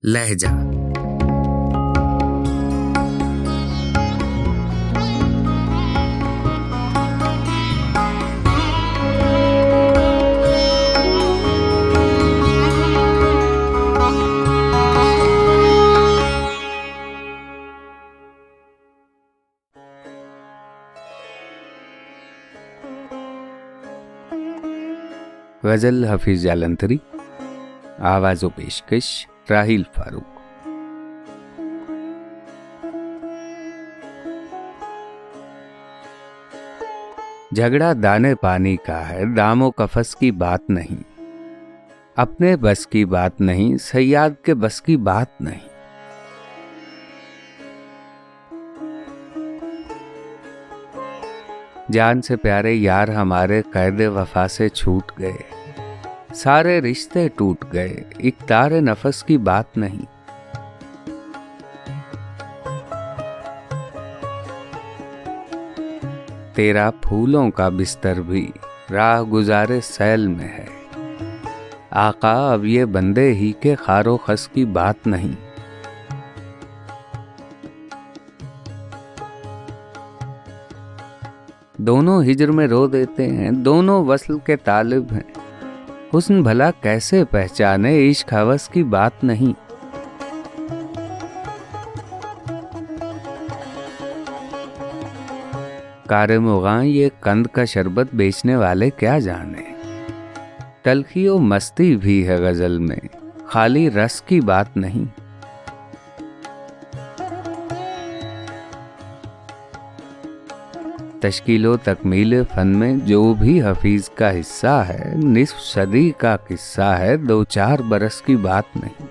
लहजा। गजल हफीज जालंधरी, आवाज़ो पेशकश राहिल फारूक। झगड़ा दाने पानी का है, दामो कफस की बात नहीं। अपने बस की बात नहीं, सयाद के बस की बात नहीं। जान से प्यारे यार हमारे कैदे वफा से छूट गए। सारे रिश्ते टूट गए, एक तारे नफस की बात नहीं। तेरा फूलों का बिस्तर भी राह गुजारे सैल में है। आका अब ये बंदे ही के खारो खस की बात नहीं। दोनों हिजर में रो देते हैं, दोनों वस्ल के तालिब हैं। हुस्न भला कैसे पहचाने, इश्क हवस की बात नहीं। कारे मुग़ां ये कंद का शरबत बेचने वाले क्या जाने। तलखी और मस्ती भी है गजल में, खाली रस की बात नहीं। तश्कीलो तकमील फन में जो भी हफीज का हिस्सा है, निस्फ सदी का किस्सा है, 2-4 बरस की बात नहीं।